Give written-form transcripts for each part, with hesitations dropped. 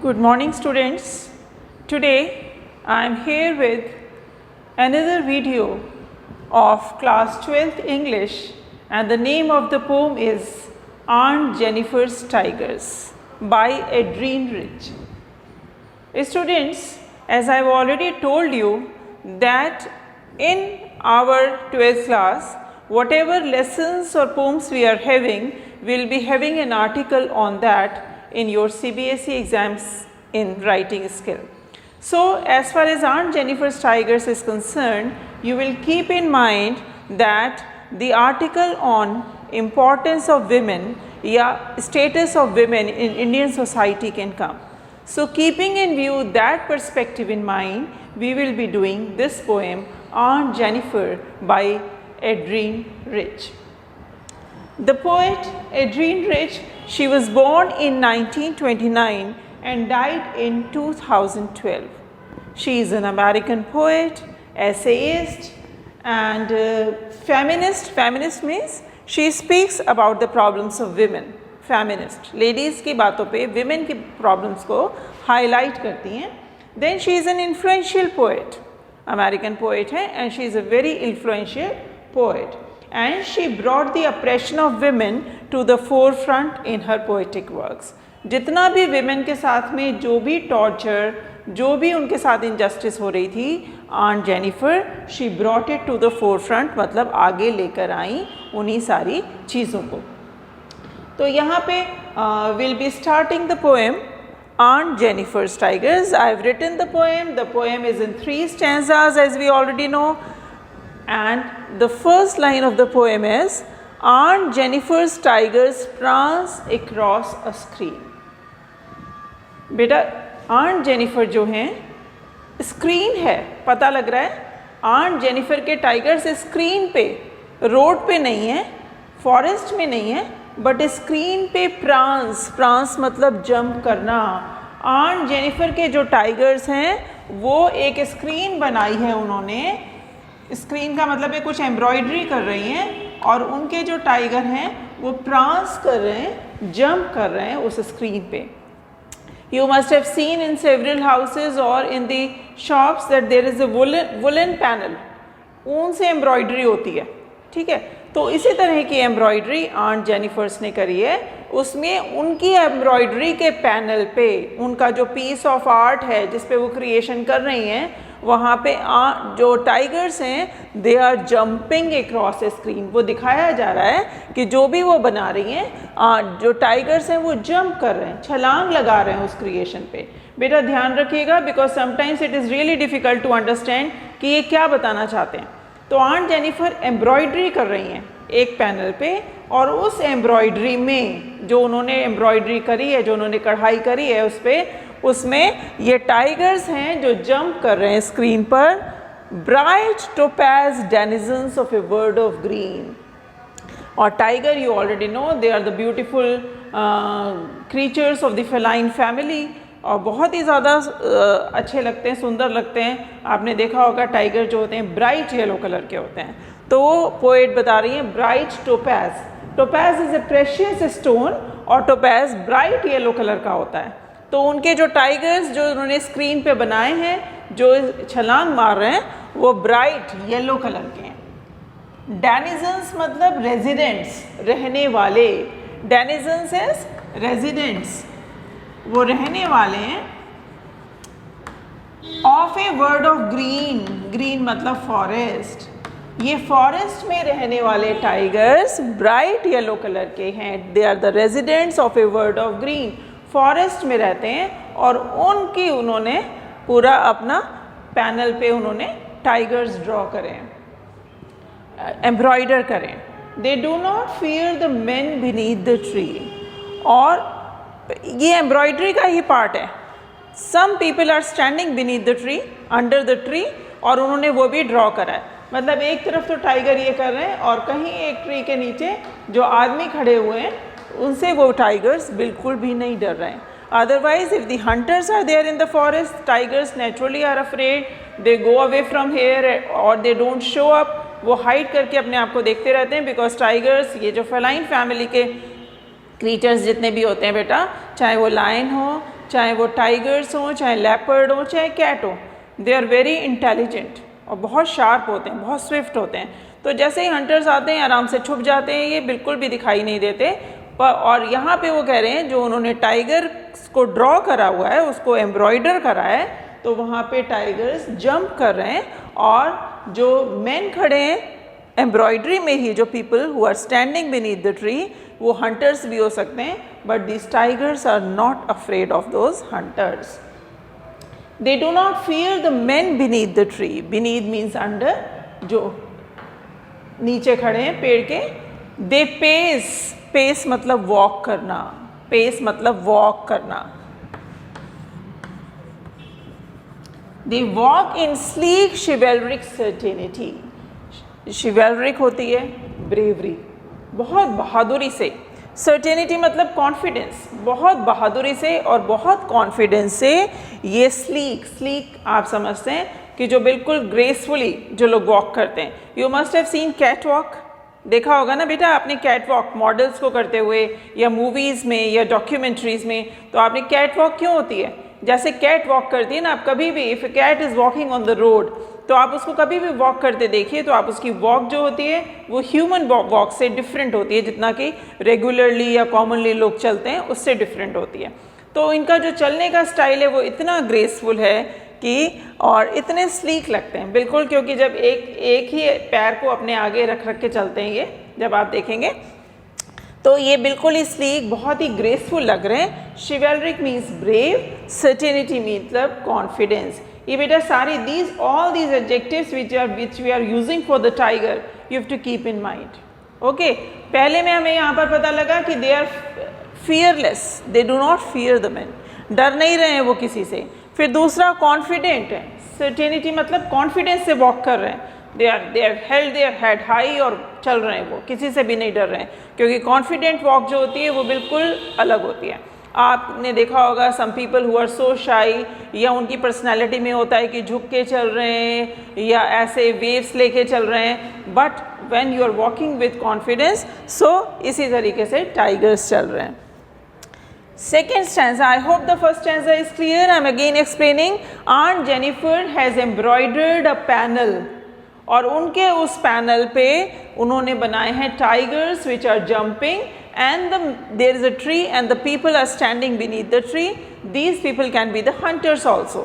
Good morning students. Today I am here with another video of class 12th English and the name of the poem is Aunt Jennifer's Tigers by Adrienne Rich. Students, as I have already told you that in our 12th class, whatever lessons or poems we are having, we will be having an article on that in your CBSE exams in writing skill. So, as far as Aunt Jennifer's Tigers is concerned, you will keep in mind that the article on importance of women या status of women in Indian society can come. So, keeping in view that perspective in mind, we will be doing this poem Aunt Jennifer by Adrienne Rich. The poet Adrienne Rich, she was born in 1929 and died in 2012. She is an American poet, essayist and feminist. Feminist means she speaks about the problems of women. Feminist, ladies की बातों पे women की problems को highlight करती हैं. Then she is an influential poet, American poet है and she is a very influential poet. And she brought the oppression of women to the forefront in her poetic works. जितना भी women के साथ में जो भी torture, जो भी उनके साथ injustice हो रही थी, Aunt Jennifer, she brought it to the forefront, मतलब आगे लेकर आई उन्हीं सारी चीज़ों को. तो यहाँ पे we'll be starting the poem Aunt Jennifer's Tigers. I have written the poem. The poem is in 3 stanzas as we already know. And the first line of the poem is Aunt Jennifer's Tigers prance across a screen. बेटा Aunt Jennifer जो हैं screen है, पता लग रहा है. Aunt Jennifer के tigers screen पे, रोड पे नहीं है, फॉरेस्ट में नहीं है, बट स्क्रीन पे प्रांस मतलब जंप करना. Aunt Jennifer के जो टाइगर्स हैं वो एक स्क्रीन बनाई है उन्होंने. स्क्रीन का मतलब है कुछ एम्ब्रॉयडरी कर रही हैं और उनके जो टाइगर हैं वो प्रांस कर रहे हैं, जंप कर रहे हैं उस स्क्रीन पे. You must have seen in several houses or in the shops that there is a woolen panel. ऊन से एम्ब्रॉयडरी होती है, ठीक है. तो इसी तरह की एम्ब्रॉयडरी आंट जेनिफर्स ने करी है. उसमें उनकी एम्ब्रॉयडरी के पैनल पे उनका जो पीस ऑफ आर्ट है जिस पे वो क्रिएशन कर रही हैं, वहाँ पे जो टाइगर्स हैं they are jumping across a screen. वो दिखाया जा रहा है कि जो भी वो बना रही हैं, जो टाइगर्स हैं वो जंप कर रहे हैं, छलांग लगा रहे हैं उस क्रिएशन पे. बेटा ध्यान रखिएगा because sometimes it is really difficult to understand कि ये क्या बताना चाहते हैं. तो आंट जेनिफर एम्ब्रॉयडरी कर रही हैं एक पैनल पे और उस एम्ब्रॉयडरी में जो उन्होंने एम्ब्रॉयडरी करी है, जो उन्होंने कढ़ाई करी है उस पर, उसमें ये टाइगर्स हैं जो जंप कर रहे हैं स्क्रीन पर. Bright topaz denizens of a world of green. और tiger you already know they are the beautiful creatures of the feline family और बहुत ही ज़्यादा अच्छे लगते हैं, सुंदर लगते हैं. आपने देखा होगा टाइगर जो होते हैं ब्राइट येलो कलर के होते हैं. तो वो पोएट बता रही हैं bright topaz. Topaz is a precious stone और टोपैज ब्राइट येलो कलर का होता है. तो उनके जो टाइगर्स जो उन्होंने स्क्रीन पे बनाए हैं, जो छलांग मार रहे हैं, वो ब्राइट येलो कलर के हैं. डेनिजन्स मतलब रेजिडेंट्स, रहने वाले. डेनिजन्स इज रेजिडेंट्स, वो रहने वाले हैं. Of a world of green, green मतलब फॉरेस्ट. ये फॉरेस्ट में रहने वाले टाइगर्स ब्राइट येलो कलर के हैं. They are the residents of a world of green. Forest में रहते हैं और उनकी उन्होंने पूरा अपना पैनल पे उन्होंने टाइगर्स ड्रॉ करें, एम्ब्रॉयडर करें. They do not fear the men beneath the tree. और ये एम्ब्रॉयडरी का ही पार्ट है. Some people are standing beneath the tree, under the tree, और उन्होंने वो भी ड्रॉ करा है. मतलब एक तरफ तो टाइगर ये कर रहे हैं और कहीं एक ट्री के नीचे जो आदमी खड़े हुए हैं उनसे वो टाइगर्स बिल्कुल भी नहीं डर रहे हैं. Otherwise if the hunters are there in the forest, tigers naturally are afraid, they go away from here और दे डोंट शो अप. वो हाइड करके अपने आप को देखते रहते हैं बिकॉज टाइगर्स, ये जो फेलाइन फैमिली के क्रीचर्स जितने भी होते हैं बेटा, चाहे वो लायन हो चाहे वो टाइगर्स हों, चाहे लेपर्ड हो, चाहे कैट हो, दे आर वेरी इंटेलिजेंट और बहुत शार्प होते हैं, बहुत स्विफ्ट होते हैं। तो जैसे ही हंटर्स आते हैं आराम से छुप जाते हैं, ये बिल्कुल भी दिखाई नहीं देते। और यहाँ पे वो कह रहे हैं जो उन्होंने टाइगर को ड्रॉ करा हुआ है, उसको एम्ब्रॉयडर करा है, तो वहाँ पे टाइगर्स जंप कर रहे हैं और जो मैन खड़े हैं एम्ब्रॉयडरी में ही, जो people who are standing beneath the tree, वो हंटर्स भी हो सकते हैं, but these tigers are not afraid of those hunters. They do not fear the man beneath the tree, beneath means under, जो नीचे खड़े हैं पेड़ के। दे पेस, पेस मतलब वॉक करना, पेस मतलब वॉक करना। They walk in sleek chivalric certainty, chivalric होती है ब्रेवरी, बहुत बहादुरी से। सर्टेनिटी मतलब कॉन्फिडेंस, बहुत बहादुरी से और बहुत कॉन्फिडेंस से ये स्लीक, स्लीक आप समझते हैं कि जो बिल्कुल ग्रेसफुली जो लोग वॉक करते हैं। You must have seen cat walk, देखा होगा ना बेटा आपने कैट वॉक मॉडल्स को करते हुए, या मूवीज़ में या डॉक्यूमेंट्रीज़ में। तो आपने कैट वॉक क्यों होती है, जैसे कैट वॉक करती है ना, आप कभी भी if cat is walking on the road, तो आप उसको कभी भी वॉक करते देखिए तो आप उसकी वॉक जो होती है वो ह्यूमन वॉक से डिफरेंट होती है, जितना कि रेगुलरली या कॉमनली लोग चलते हैं उससे डिफरेंट होती है। तो इनका जो चलने का स्टाइल है वो इतना ग्रेसफुल है कि, और इतने स्लीक लगते हैं बिल्कुल, क्योंकि जब एक ही पैर को अपने आगे रख रख के चलते हैं, ये जब आप देखेंगे तो ये बिल्कुल ही स्लीक, बहुत ही ग्रेसफुल लग रहे हैं। शिवेलरिक मीन्स ब्रेव, सर्टेनिटी मतलब कॉन्फिडेंस। ये बेटा सारी all these adjectives which we are using for the tiger, you have to keep in mind. Okay, पहले में हमें यहाँ पर पता लगा कि they are fearless, they do not fear the men, डर नहीं रहे हैं वो किसी से। फिर दूसरा कॉन्फिडेंट है, सर्टेनिटी मतलब कॉन्फिडेंस से वॉक कर रहे हैं, they are held their head high और चल रहे हैं, वो किसी से भी नहीं डर रहे हैं, क्योंकि कॉन्फिडेंट वॉक जो होती है वो बिल्कुल अलग होती है। आपने देखा होगा some people who are so shy, या उनकी पर्सनैलिटी में होता है कि झुक के चल रहे हैं या ऐसे वेव्स लेके चल रहे हैं, but when you are walking with confidence, so इसी तरीके से टाइगर्स चल रहे हैं। Second stanza, I hope the first stanza is clear. I am again explaining. Aunt Jennifer has embroidered a panel, और उनके उस पैनल पे उन्होंने बनाए हैं tigers which are jumping, and there is a tree and the people are standing beneath the tree. These people can be the hunters also.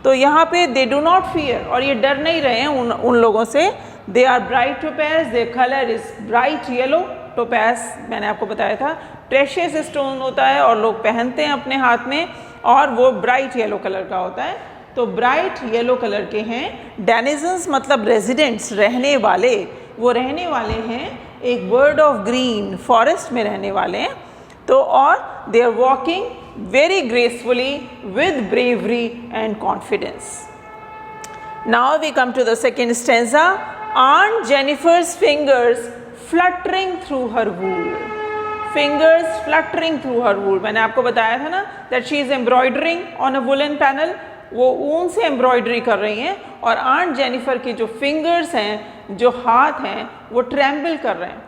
तो यहाँ पे they do not fear, और ये डर नहीं रहे हैं उन लोगों से। They are bright topaz, their color is bright yellow. topaz मैंने आपको बताया था प्रेशियस स्टोन होता है और लोग पहनते हैं अपने हाथ में, और वो ब्राइट येलो कलर का होता है। तो ब्राइट येलो कलर के हैं। डेनिजन्स मतलब रेजिडेंट्स, रहने वाले, वो रहने वाले हैं एक वर्ड ऑफ ग्रीन फॉरेस्ट में रहने वाले हैं। तो और they are walking very gracefully with bravery and confidence. Now we come to the second stanza. Aunt Jennifer's fingers fluttering through her wool. Fingers fluttering through her wool. मैंने आपको बताया था ना that she is embroidering on a woolen panel. वो ऊन से embroidery कर रही हैं, और आंट जेनिफर की जो फिंगर्स हैं, जो हाथ हैं, वो ट्रैम्बल कर रहे हैं।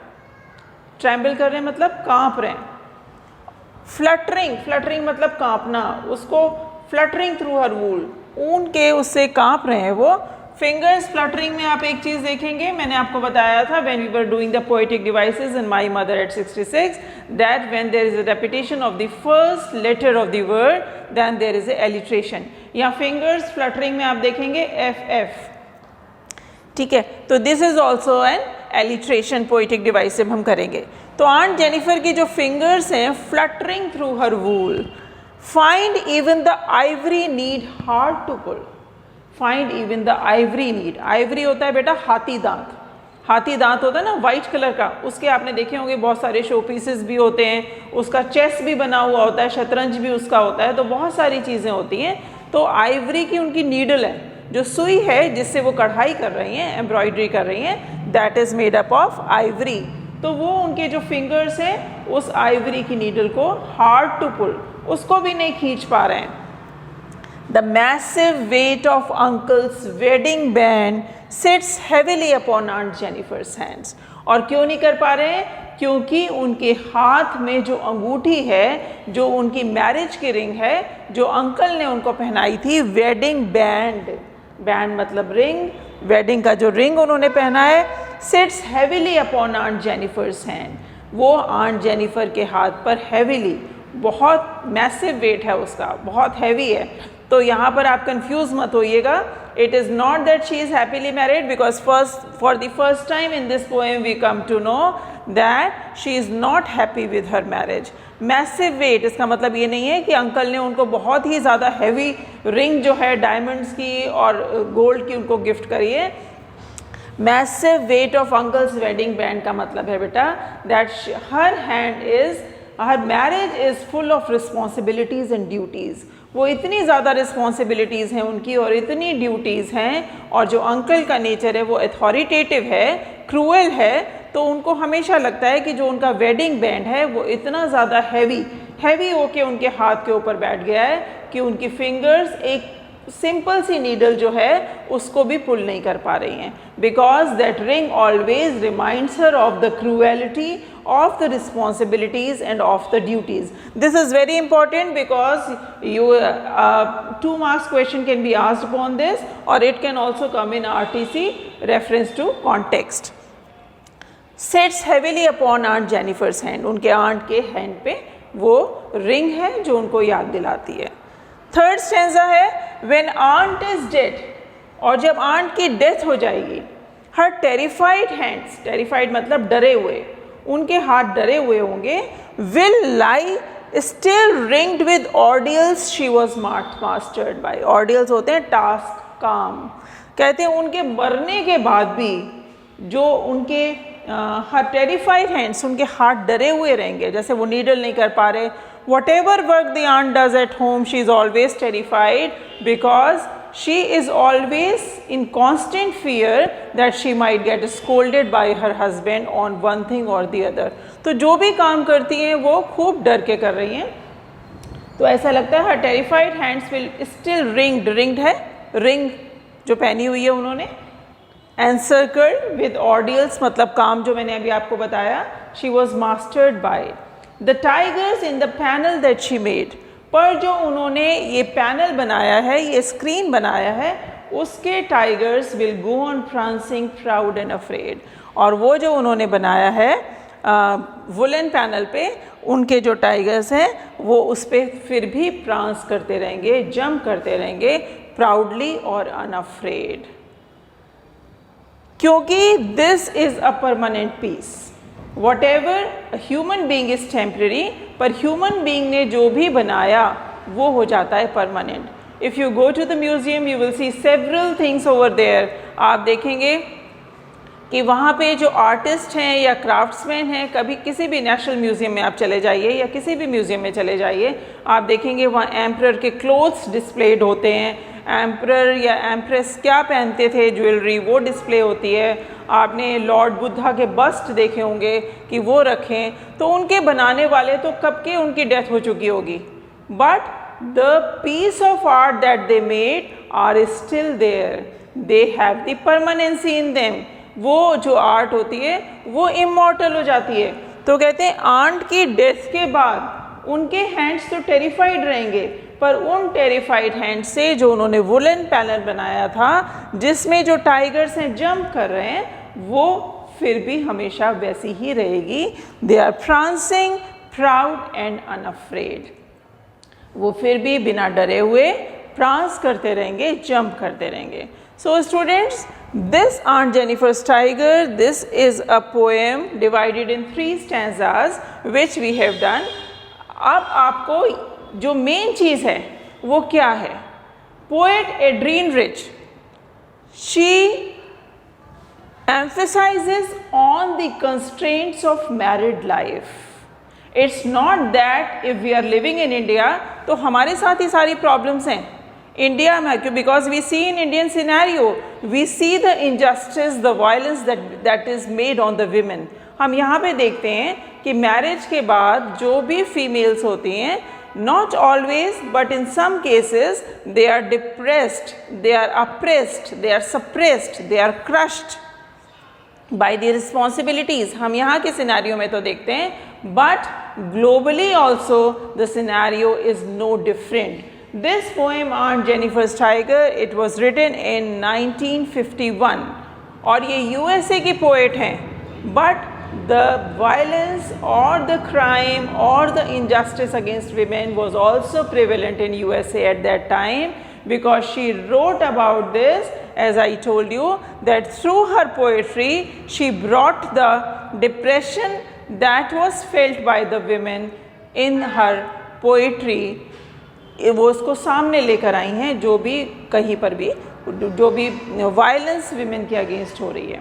ट्रैम्बल कर रहे हैं मतलब कांप रहे हैं। फ्लटरिंग, फ्लटरिंग मतलब कांपना, उसको फ्लटरिंग थ्रू हर वूल, ऊन के उससे कांप रहे हैं वो। फिंगर्स फ्लटरिंग में आप एक चीज़ देखेंगे, मैंने आपको बताया था when we were doing the poetic devices in My Mother at 66, that when there is a repetition of the first letter of the word, then there is a alliteration. या fingers fluttering में आप देखेंगे FF, ठीक है। तो this is also an alliteration poetic device जब हम करेंगे। तो आंट जेनिफर की जो फिंगर्स हैं fluttering through her wool, find even the ivory needle hard to pull. Find even the ivory needle, ivory होता है बेटा हाथी दांत, हाथी दांत होता है ना वाइट कलर का, उसके आपने देखे होंगे बहुत सारे शो पीसेस भी होते हैं, उसका चेस भी बना हुआ होता है, शतरंज भी उसका होता है, तो बहुत सारी चीज़ें होती हैं। तो आइवरी की उनकी नीडल है, जो सुई है जिससे वो कढ़ाई कर रही हैं, एम्ब्रॉयडरी कर रही हैं, that is made up of Ivory. तो वो उनके जो फिंगर्स हैं उस आइवरी की नीडल को हार्ड टू पुल, उसको भी नहीं खींच पा रहे हैं। The massive weight of uncle's wedding band sits heavily upon Aunt Jennifer's hands. और क्यों नहीं कर पा रहे हैं? क्योंकि उनके हाथ में जो अंगूठी है, जो उनकी मैरिज की रिंग है, जो अंकल ने उनको पहनाई थी, वेडिंग बैंड, बैंड मतलब रिंग, वेडिंग का जो रिंग उन्होंने पहना है, sits heavily upon aunt Jennifer's hand, वो आंट जेनिफर के हाथ पर हैवीली, बहुत मैसिव वेट है उसका, बहुत हैवी है। तो यहाँ पर आप कंफ्यूज मत होइएगा, it is not that she is happily married, because for the first time in this poem we come to know that she is not happy with her marriage. Massive weight, इसका मतलब ये नहीं है कि uncle ने उनको बहुत ही ज़्यादा हैवी रिंग जो है डायमंड्स की और गोल्ड की उनको गिफ्ट करी है। Massive weight of uncle's wedding band का मतलब है बेटा that her marriage is full of responsibilities and duties. वो इतनी ज़्यादा रिस्पॉन्सिबिलिटीज़ हैं उनकी और इतनी ड्यूटीज़ हैं, और जो अंकल का नेचर है वो अथॉरिटेटिव है, क्रूएल है, तो उनको हमेशा लगता है कि जो उनका वेडिंग बैंड है वो इतना ज़्यादा हैवी होके उनके हाथ के ऊपर बैठ गया है कि उनकी फिंगर्स एक सिंपल सी नीडल जो है उसको भी पुल नहीं कर पा रही हैं, because that ring always reminds her of the cruelty of the responsibilities and of the duties. This is very important because you 2 marks question can be asked upon this, or it can also come in RTC reference to context. Sits heavily upon Aunt Jennifer's hand. उनके aunt के hand पे वो ring है जो उनको याद दिलाती है। थर्ड स्टेंजा है when aunt is dead, और जब आंट की डेथ हो जाएगी, her terrified hands, terrified मतलब डरे हुए, उनके हाथ डरे हुए होंगे, will lie still ringed with ordeals she was mastered by. ordeals होते हैं टास्क, काम। कहते हैं उनके मरने के बाद भी जो उनके हर टेरिफाइड हैंड्स, उनके हाथ डरे हुए रहेंगे, जैसे वो नीडल नहीं कर पा रहे। whatever work the aunt does at home, she is always terrified because she is always in constant fear that she might get scolded by her husband on one thing or the other. तो जो भी काम करती हैं वो खूब डर के कर रही हैं, तो ऐसा लगता है her terrified hands will still ringed है, रिंग जो पहनी हुई है उन्होंने, encircled with ordeals मतलब काम जो मैंने अभी आपको बताया, she was mastered by the tigers in the panel that she made. पर जो उन्होंने ये पैनल बनाया है, ये स्क्रीन बनाया है, उसके tigers will go on prancing proud and afraid. और वो जो उन्होंने बनाया है वुलन पैनल पे, उनके जो टाइगर्स हैं वो उस पर फिर भी प्रांस करते रहेंगे, जंप करते रहेंगे, प्राउडली और अनअफ्रेड, क्योंकि this is a permanent piece. Whatever a human being is temporary, पर human being ने जो भी बनाया वो हो जाता है permanent. If you go to the museum, you will see several things over there. आप देखेंगे कि वहाँ पे जो आर्टिस्ट हैं या क्राफ्ट्समैन हैं, कभी किसी भी नेशनल म्यूज़ियम में आप चले जाइए या किसी भी म्यूज़ियम में चले जाइए, आप देखेंगे वहाँ एम्परर के क्लोथ्स डिस्प्लेड होते हैं, एम्परर या एम्प्रेस क्या पहनते थे, ज्वेलरी वो डिस्प्ले होती है। आपने लॉर्ड बुद्धा के बस्ट देखे होंगे कि वो रखें, तो उनके बनाने वाले तो कब के उनकी डेथ हो चुकी होगी, but the piece of art that they made are still there, they have the permanency in them. वो जो आर्ट होती है वो इमॉर्टल हो जाती है। तो कहते हैं आंट की डेथ के बाद उनके हैंड्स तो टेरिफाइड रहेंगे, पर उन टेरिफाइड हैंड से जो उन्होंने वुलन पैनल बनाया था जिसमें जो टाइगर्स हैं जंप कर रहे हैं, वो फिर भी हमेशा वैसी ही रहेगी। They are prancing proud and unafraid, वो फिर भी बिना डरे हुए प्रांस करते रहेंगे, जंप करते रहेंगे। So students, this Aunt Jennifer's Tiger, this is a poem divided in 3 stanzas which we have done. अब आपको जो मेन चीज़ है वो क्या है? Poet Adrienne Rich, she emphasizes on the constraints of married life. It's not that if we are living in India तो हमारे साथ ही सारी प्रॉब्लम्स हैं इंडिया में, because we see in Indian scenario, we see the injustice, the violence that is made on the women. हम यहाँ पे देखते हैं कि मैरिज के बाद जो भी फीमेल्स होती हैं, not always but in some cases they are depressed, they are oppressed, they are suppressed, they are crushed. by the responsibilities, हम यहाँ के सिनेरियो में तो देखते हैं, but globally also the scenario is no different. This poem Aunt Jennifer's Tiger, it was written in 1951 और ये USA की पोएट हैं, but the violence or the crime or the injustice against women was also prevalent in USA at that time, because she wrote about this, as I told you, that through her poetry she brought the depression that was felt by the women in her poetry, वो उसको सामने लेकर आई हैं, जो भी कहीं पर भी जो भी वायलेंस विमेन के अगेंस्ट हो रही है।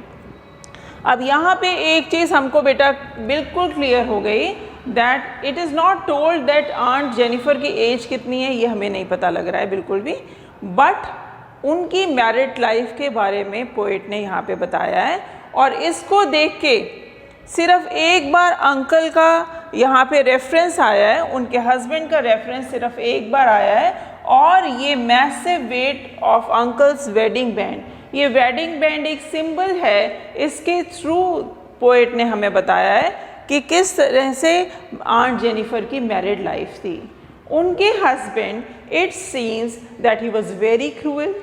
अब यहाँ पे एक चीज़ हमको बेटा बिल्कुल क्लियर हो गई, that it is not told that aunt Jennifer की एज कितनी है, ये हमें नहीं पता लग रहा है बिल्कुल भी, बट उनकी मैरिड लाइफ के बारे में पोएट ने यहाँ पे बताया है। और इसको देख के सिर्फ एक बार अंकल का यहाँ पे रेफरेंस आया है, उनके हस्बैंड का रेफरेंस सिर्फ एक बार आया है, और ये massive weight of uncle's wedding band, ये वेडिंग बैंड एक सिंबल है, इसके थ्रू पोएट ने हमें बताया है कि किस तरह से आंट जेनिफर की मैरिड लाइफ थी। उनके husband, it seems that he was very cruel,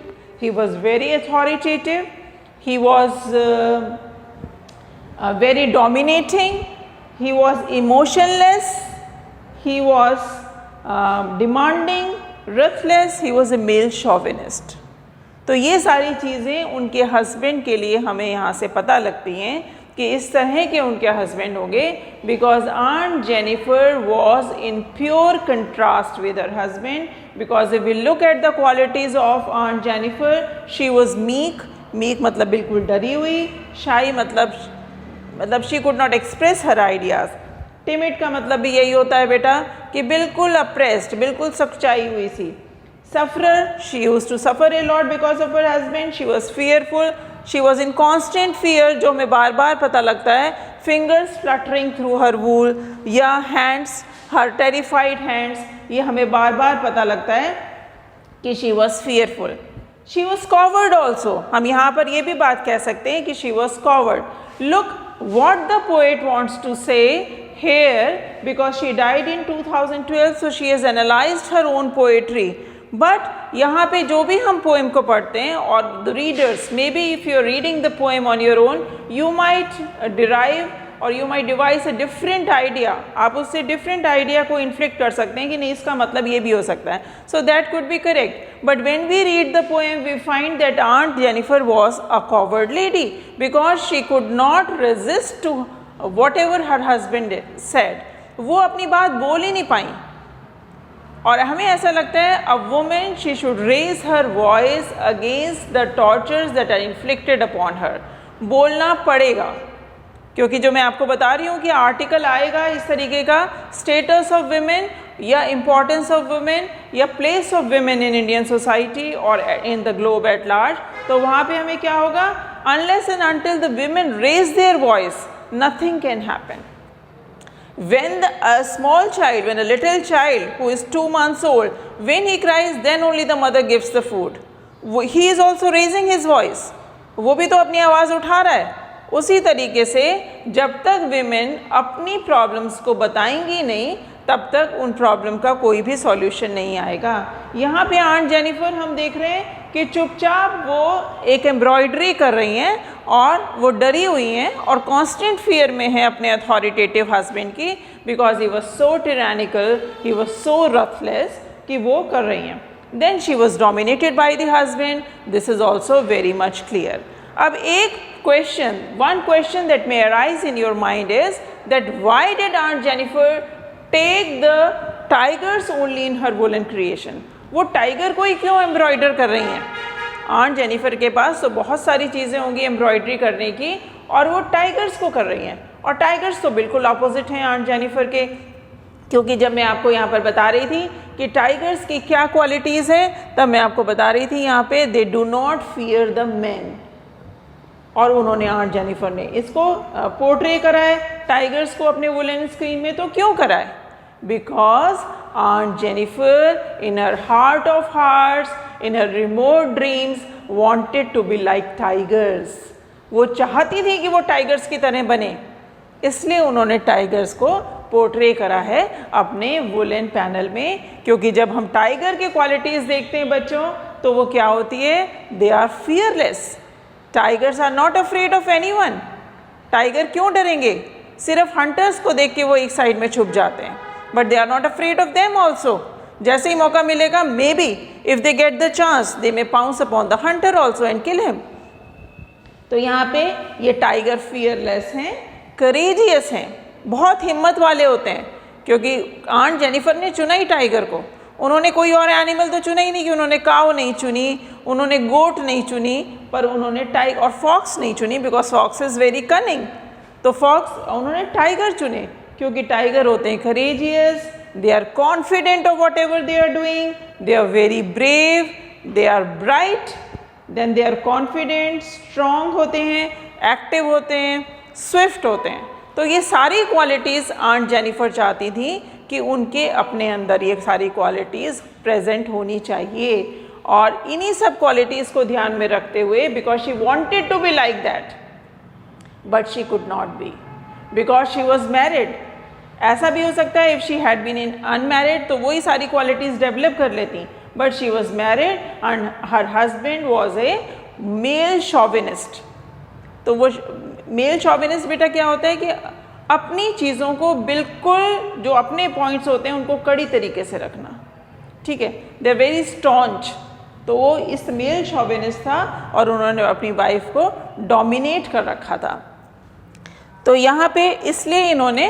he was very authoritative, he was very dominating, he was emotionless, he was demanding, ruthless, he was a male chauvinist। तो ये सारी चीज़ें उनके husband के लिए हमें यहाँ से पता लगती हैं कि इस तरह के उनके हस्बैंड होंगे, because aunt Jennifer was in pure contrast with her husband, because if we look at the qualities of aunt Jennifer, she was meek, meek मतलब बिल्कुल डरी हुई, शाई मतलब she could not express her ideas, timid का मतलब भी यही होता है बेटा कि बिल्कुल अप्रेस्ड, बिल्कुल सच्चाई हुई सी, sufferer, she used to suffer a lot because of her husband, she was fearful, she was in constant fear, जो हमें बार बार पता लगता है, fingers fluttering through her wool, या हैंड्स, हर टेरिफाइड हैंड्स, ये हमें बार बार पता लगता है कि she was fearful. She was coward also, हम यहाँ पर ये भी बात कह सकते हैं कि she was coward. Look what the poet wants to say here, because she died in 2012, so she has analyzed her own poetry, but यहाँ पे जो भी हम पोएम को पढ़ते हैं, और the readers, maybe if you are reading the poem on your own, you might derive or you might devise a different idea, आप उससे different idea को inflict कर सकते हैं कि नहीं इसका मतलब ये भी हो सकता है, so that could be correct, but when we read the poem we find that Aunt Jennifer was a coward lady, because she could not resist to whatever her husband said, वो अपनी बात बोल ही नहीं पाई। और हमें ऐसा लगता है a woman she should raise her voice against the tortures that are inflicted upon her, बोलना पड़ेगा, क्योंकि जो मैं आपको बता रही हूँ कि आर्टिकल आएगा इस तरीके का, स्टेटस ऑफ वुमेन या इम्पोर्टेंस ऑफ वुमेन या place of women in Indian society और in the globe at large, तो वहाँ पे हमें क्या होगा, unless and until the women raise their voice nothing can happen. When a small child, when a little child who is 2 months old, when he cries, then only the mother gives the food. He is also raising his voice. वो भी तो अपनी आवाज़ उठा रहा है। उसी तरीके से जब तक विमेन अपनी प्रॉब्लम्स को बताएंगी नहीं, तब तक उन प्रॉब्लम का कोई भी सॉल्यूशन नहीं आएगा। यहाँ पे आंट जेनिफर हम देख रहे हैं कि चुपचाप वो एक एम्ब्रॉयडरी कर रही हैं और वो डरी हुई हैं और कांस्टेंट फियर में है अपने अथॉरिटेटिव हस्बैंड की, because he was so tyrannical, he was so ruthless कि वो कर रही हैं। Then she was dominated by the husband, this is also very much clear. अब एक question, one question that may arise in your mind is that why did Aunt Jennifer take the tigers only in her woolen creation? वो tiger को ही क्यों embroider कर रही हैं? Aunt Jennifer के पास तो बहुत सारी चीज़ें होंगी एम्ब्रॉयडरी करने की, और वो टाइगर्स को कर रही हैं, और टाइगर्स तो बिल्कुल अपोजिट हैं आंट जेनिफर के, क्योंकि जब मैं आपको यहाँ पर बता रही थी कि टाइगर्स की क्या क्वालिटीज़ हैं, तब मैं आपको बता रही थी यहाँ पे दे do not fear the man, और उन्होंने आंट जेनिफर ने इसको पोर्ट्रे करा है टाइगर्स को अपने वुलन स्क्रीन में। तो क्यों करा है? Because aunt Jennifer in her heart of hearts, in her remote dreams wanted to be like tigers. वो चाहती थी कि वो टाइगर्स की तरह बने, इसलिए उन्होंने टाइगर्स को पोर्ट्रे करा है अपने वुलन पैनल में। क्योंकि जब हम टाइगर के क्वालिटीज़ देखते हैं बच्चों, तो वो क्या होती है? They are fearless. Tigers are not afraid of anyone. Tiger क्यों डरेंगे? सिर्फ हंटर्स को देख के वो एक साइड में छुप जाते हैं, but they are not afraid of them also. जैसे ही मौका मिलेगा, maybe if they get the chance, they may pounce upon the hunter also and kill him. तो यहाँ पे ये टाइगर फियरलेस हैं, करेजियस हैं, बहुत हिम्मत वाले होते हैं। क्योंकि आंट जेनिफर ने चुना ही टाइगर को, उन्होंने कोई और एनिमल तो चुना ही नहीं कि उन्होंने काऊ नहीं चुनी, उन्होंने गोट नहीं चुनी, पर उन्होंने टाइगर और फॉक्स नहीं चुनी, because fox is very cunning. तो फॉक्स उन्होंने टाइगर चुने क्योंकि टाइगर होते हैं courageous, they are confident of whatever they are doing, they are very brave, they are bright, then they are confident, strong होते हैं, एक्टिव होते हैं, स्विफ्ट होते हैं। तो ये सारी क्वालिटीज़ आंट जेनिफर चाहती थी कि उनके अपने अंदर ये सारी क्वालिटीज़ प्रेजेंट होनी चाहिए। और इन्हीं सब क्वालिटीज़ को ध्यान में रखते हुए, because she wanted to be like that but she could not be because she was married. ऐसा भी हो सकता है if she had been in unmarried तो वही सारी क्वालिटीज़ डेवलप कर लेती, but she was married and her husband was a male chauvinist. तो वो मेल शॉविनिस्ट बेटा क्या होता है कि अपनी चीज़ों को बिल्कुल, जो अपने पॉइंट्स होते हैं उनको कड़ी तरीके से रखना, ठीक है, दे आर वेरी स्टॉन्च। तो वो इस मेल शॉविनिस्ट था और उन्होंने अपनी वाइफ को डोमिनेट कर रखा था। तो यहाँ पे इसलिए इन्होंने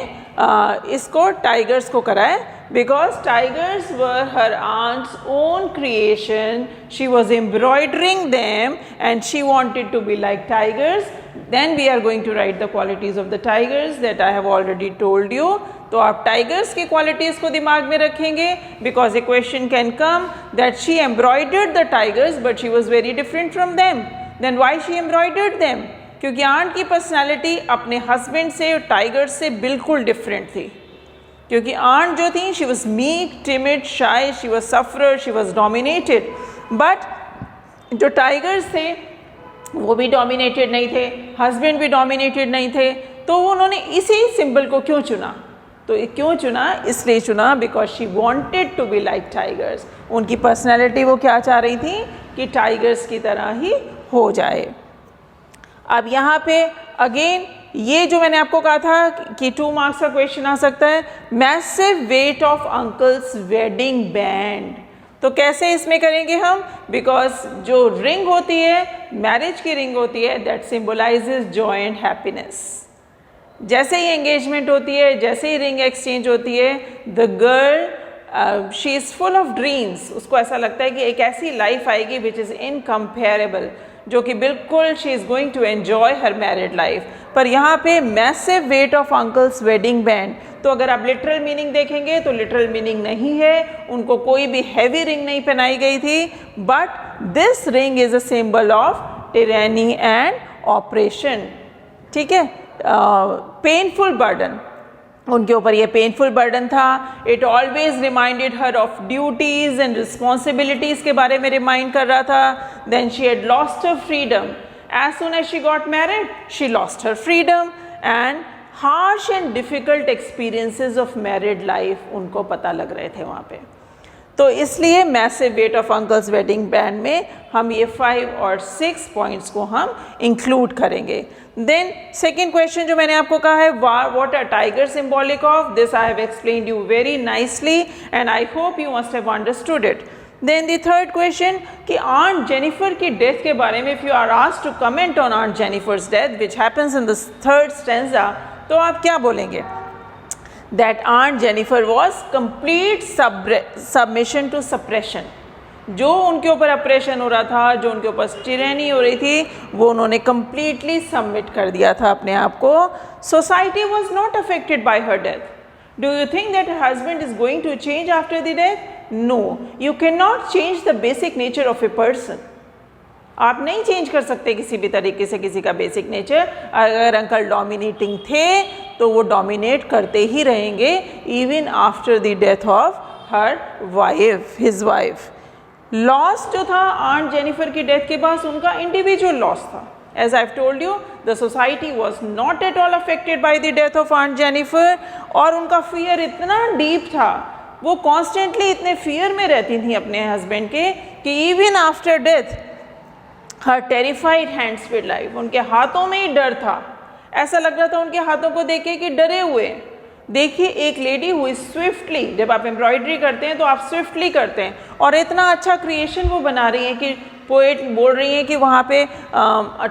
इसको टाइगर्स को कराया, because tigers were her aunt's own creation. She was embroidering them and she wanted to be like tigers. Then we are going to write the qualities of the tigers that I have already told you. तो आप tigers की qualities को दिमाग में रखेंगे, because a question can come that she embroidered the tigers but she was very different from them. Then why she embroidered them? क्योंकि aunt की personality अपने हस्बैंड से, टाइगर्स से बिल्कुल डिफरेंट थी। क्योंकि आंट जो थी, she was meek, timid, shy, she was sufferer, she was dominated. But जो टाइगर्स थे वो भी डोमिनेटेड नहीं थे, हस्बैंड भी डोमिनेटेड नहीं थे। तो उन्होंने इसी सिंबल को क्यों चुना? तो क्यों चुना? इसलिए चुना because she wanted to be like tigers. उनकी पर्सनैलिटी वो क्या चाह रही थी कि टाइगर्स की तरह ही हो जाए। अब यहाँ पे अगेन ये जो मैंने आपको कहा था कि 2 मार्क्स का क्वेश्चन आ सकता है, massive weight of uncle's wedding band. तो कैसे इसमें करेंगे हम? बिकॉज जो रिंग होती है, मैरिज की रिंग होती है, that symbolises Joy and happiness. जैसे ही एंगेजमेंट होती है, जैसे ही रिंग एक्सचेंज होती है, the girl she is full of dreams. उसको ऐसा लगता है कि एक ऐसी लाइफ आएगी विच इज़ इनकम्पेरेबल, जो कि बिल्कुल she is going to enjoy her married life. पर यहाँ पे massive weight of uncle's wedding band, तो अगर आप लिटरल मीनिंग देखेंगे तो लिटरल मीनिंग नहीं है, उनको कोई भी हैवी रिंग नहीं पहनाई गई थी, but this ring is a symbol of tyranny and oppression. ठीक है, पेनफुल बर्डन, उनके ऊपर ये पेनफुल बर्डन था। It always reminded her of duties and responsibilities के बारे में रिमाइंड कर रहा था। Then she had lost her freedom as soon as she got married, she lost her freedom and harsh and difficult experiences of married life उनको पता लग रहे थे वहाँ पे। तो इसलिए massive weight of uncle's wedding band में हम ये 5 और 6 पॉइंट्स को हम इंक्लूड करेंगे। देन सेकेंड क्वेश्चन जो मैंने आपको कहा है, what are tiger symbolic of, this I have explained you very nicely and I hope you must have understood it. Then the third question कि आंट जेनिफर की डेथ के बारे में, if you are asked to comment on aunt Jennifer's death which happens in the third stanza, तो आप क्या बोलेंगे? That aunt Jennifer was complete submission to suppression. जो उनके ऊपर अप्रेशन हो रहा था, जो उनके ऊपर टिरैनी हो रही थी, वो उन्होंने कंप्लीटली सबमिट कर दिया था अपने आप को। Society was not affected by her death. Do you think that her husband is going to change after the death? No, you can not change the basic nature of a person. आप नहीं change कर सकते किसी भी तरीके से किसी का बेसिक नेचर। अगर अंकल डोमिनेटिंग थे तो वो डोमिनेट करते ही रहेंगे even after the death of her wife, his wife. Loss जो था आंट जेनिफर की डेथ के बाद, उनका इंडिविजुअल लॉस था, As I've told you, the society was not at all affected by the death of Aunt Jennifer, और उनका fear इतना deep था, वो constantly इतने fear में रहती थी अपने husband के कि even after death, her terrified hands with life, उनके हाथों में ही डर था, ऐसा लग रहा था उनके हाथों को देख के कि डरे हुए। देखिए एक लेडी हुई स्विफ्टली, जब आप एम्ब्रॉयडरी करते हैं तो आप स्विफ्टली करते हैं, और इतना अच्छा क्रिएशन वो बना रही हैं कि पोएट बोल रही हैं कि वहाँ पे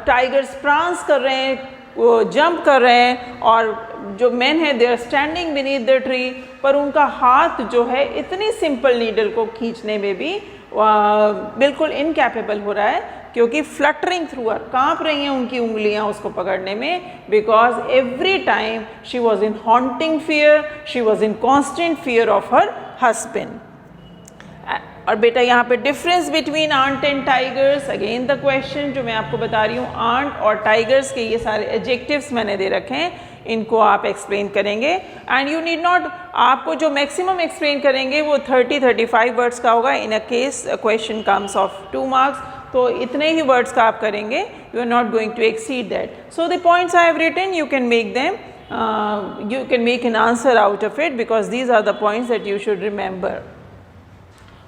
टाइगर्स प्रांस कर रहे हैं, वो जंप कर रहे हैं, और जो मैन है they are standing beneath the tree, पर उनका हाथ जो है इतनी सिंपल नीडल को खींचने में भी बिल्कुल इनकैपेबल हो रहा है, क्योंकि फ्लटरिंग थ्रू हर, काँप रही हैं उनकी उंगलियां उसको पकड़ने में, because every time she was in haunting fear, she was in constant fear of her husband. और बेटा यहाँ पे difference between aunt and tigers, again the question जो मैं आपको बता रही हूँ, आंट और टाइगर्स के ये सारे एडजेक्टिव्स मैंने दे रखे हैं, इनको आप एक्सप्लेन करेंगे। एंड यू नीड नॉट, आपको जो मैक्सिमम एक्सप्लेन करेंगे वो 30-35 वर्ड्स का होगा। In a case question comes of 2 marks, तो इतने ही वर्ड्स का आप करेंगे, you are not going to exceed that. So the points I have written, you can make them, you can make an answer out of it, because these are the points that you should remember.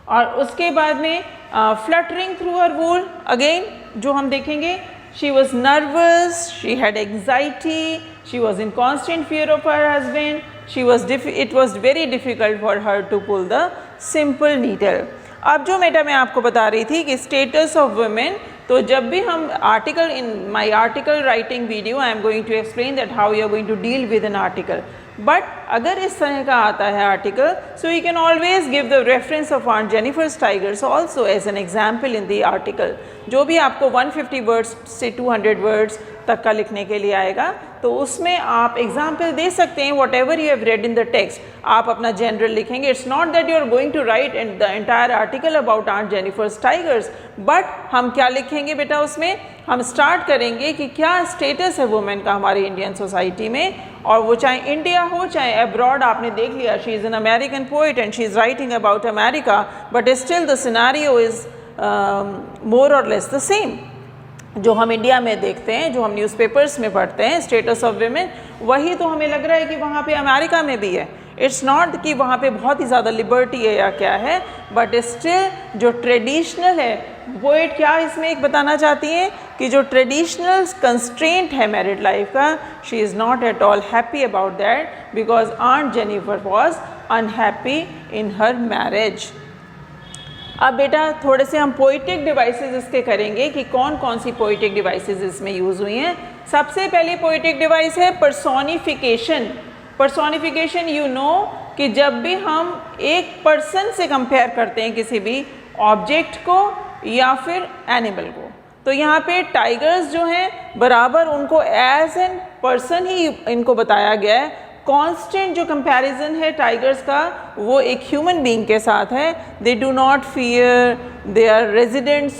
और उसके बाद में fluttering through her wool, again जो हम देखेंगे, she was nervous, she had anxiety, she was in constant fear of her husband, it was very difficult for her to pull the simple needle. अब जो बेटा मैं आपको बता रही थी कि स्टेटस ऑफ वुमेन, तो जब भी हम article, in my article writing video I am going to explain that how you are going to deal with an article, but अगर इस तरह का आता है article, so you can always give the reference of aunt Jennifer's tigers also as an example in the article. जो भी आपको 150 words से 200 वर्ड्स तक का लिखने के लिए आएगा, तो उसमें आप एग्जाम्पल दे सकते हैं, whatever you have read in the text, आप अपना जनरल लिखेंगे। It's not that you are going to write in the entire article about aunt Jennifer's tigers, but हम क्या लिखेंगे बेटा उसमें, हम स्टार्ट करेंगे कि क्या स्टेटस है वुमेन का हमारी इंडियन सोसाइटी में, और वो चाहे इंडिया हो चाहे अब्रॉड। आपने देख लिया, she is an American poet and she is writing about America, but still the scenario is more और लेस द सेम। जो हम इंडिया में देखते हैं, जो हम न्यूज़पेपर्स में पढ़ते हैं, स्टेटस ऑफ वुमेन, वही तो हमें लग रहा है कि वहाँ पे अमेरिका में भी है। इट्स नॉट कि वहाँ पे बहुत ही ज़्यादा लिबर्टी है या क्या है, बट स्टिल जो ट्रेडिशनल है, पोएट क्या इसमें एक बताना चाहती हैं कि जो ट्रेडिशनल कंस्ट्रेंट है मैरिड लाइफ का, she is not at all happy about that, because aunt Jennifer was unhappy in her marriage. अब बेटा थोड़े से हम पोइटिक डिवाइसेस इसके करेंगे कि कौन कौन सी पोइटिक डिवाइसेस इसमें यूज़ हुई हैं। सबसे पहली पोइटिक डिवाइस है पर्सोनिफिकेशन। पर्सोनिफिकेशन, यू नो कि जब भी हम एक पर्सन से कंपेयर करते हैं किसी भी ऑब्जेक्ट को या फिर एनिमल को, तो यहाँ पे टाइगर्स जो हैं बराबर उनको एज एन पर्सन ही इनको बताया गया है। कांस्टेंट जो कंपैरिजन है टाइगर्स का, वो एक ह्यूमन बीइंग के साथ है। They do not fear, they are residents,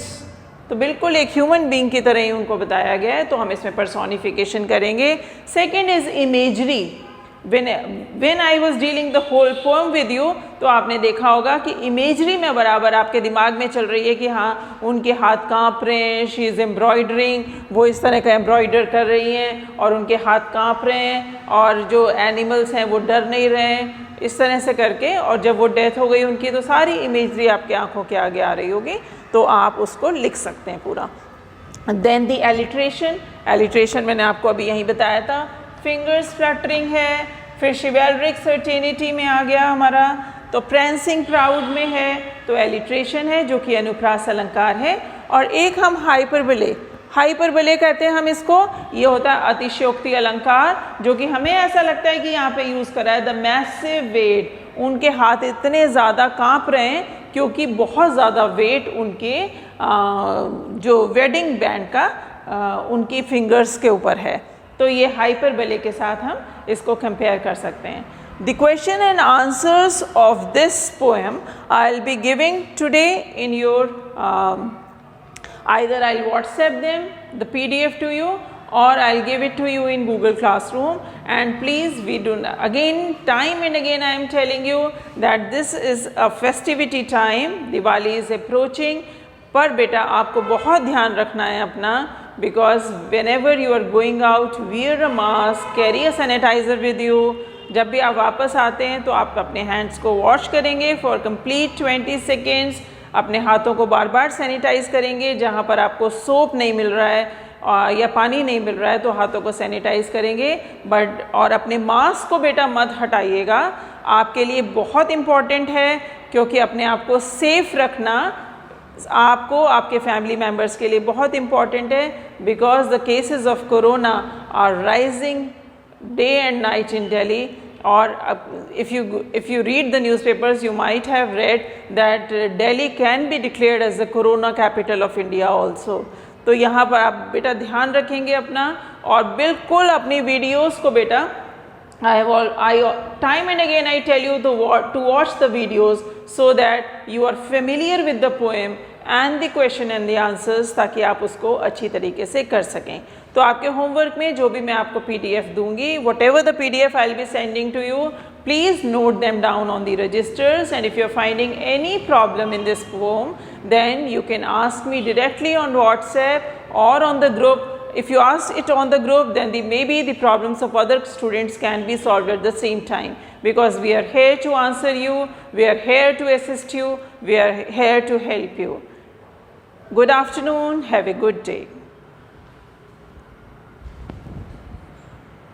तो बिल्कुल एक ह्यूमन बीइंग की तरह ही उनको बताया गया है, तो हम इसमें पर्सोनिफिकेशन करेंगे। Second is imagery. When I was dealing the whole poem with you, तो आपने देखा होगा कि इमेजरी में बराबर आपके दिमाग में चल रही है कि हाँ उनके हाथ काँप रहे हैं, शी इज़ एम्ब्रॉयडरिंग, वो इस तरह का एम्ब्रॉयडर कर रही हैं और उनके हाथ काँप रहे हैं, और जो एनिमल्स हैं वो डर नहीं रहे हैं, इस तरह से करके। और जब वो डेथ हो गई उनकी, तो सारी इमेजरी आपके आँखों के आगे आ रही होगी, तो आप उसको लिख सकते हैं पूरा। देन दी एलिट्रेशन। एलिट्रेशन मैंने आपको अभी यहीं बताया था, फिंगर्स फ्लटरिंग है, फिर शिवेलरिक सर्टेनिटी में आ गया हमारा, तो प्रेंसिंग प्राउड में है, तो एलिट्रेशन है जो कि अनुप्रास अलंकार है। और एक हम हाइपरबले, हाइपरबले कहते हैं हम इसको, ये होता है अतिशयोक्ति अलंकार, जो कि हमें ऐसा लगता है कि यहाँ पे यूज़ करा है द मैसिव वेट। उनके हाथ इतने ज़्यादा काँप रहे हैं क्योंकि बहुत ज़्यादा वेट उनके जो वेडिंग बैंड का उनकी फिंगर्स के ऊपर है, तो ये हाइपरबले के साथ हम इसको कंपेयर कर सकते हैं। The question and answers of this poem I'll be giving today in your either I'll WhatsApp them the PDF to you, or I'll give it to you in Google Classroom. And please, we do again, time and again I am telling you that this is a festivity time, Diwali is approaching, पर बेटा आपको बहुत ध्यान रखना है अपना, because whenever you are going out, wear a mask, carry a sanitizer with you. जब भी आप वापस आते हैं तो आप अपने हैंड्स को वॉश करेंगे फॉर कंप्लीट 20 सेकेंड्स, अपने हाथों को बार बार सैनिटाइज करेंगे, जहाँ पर आपको सोप नहीं मिल रहा है या पानी नहीं मिल रहा है तो हाथों को सैनिटाइज करेंगे। और अपने मास्क को बेटा मत हटाइएगा, आपके लिए बहुत इम्पॉर्टेंट है, क्योंकि अपने आप को सेफ रखना आपको आपके फैमिली मेम्बर्स के लिए बहुत इम्पॉर्टेंट है, because the cases of corona are rising day and night in Delhi. और if you read the newspapers, you might have read that Delhi can be declared as the corona capital of India also. तो यहाँ पर आप बेटा ध्यान रखेंगे अपना, और बिल्कुल अपनी वीडियोस को बेटा time and again I tell you to watch the videos so that you are familiar with the poem and the question and the answers, ताकि आप उसको अच्छी तरीके से कर सकें। तो आपके होमवर्क में जो भी मैं आपको PDF दूंगी, whatever the PDF I'll be sending to you, please note them down on the registers, and if you're finding any problem in this poem, then you can ask me directly on WhatsApp or on the group. If you ask it on the group, then maybe the problems of other students can be solved at the same time, because we are here to answer you, we are here to assist you, we are here to help you. Good afternoon, have a good day.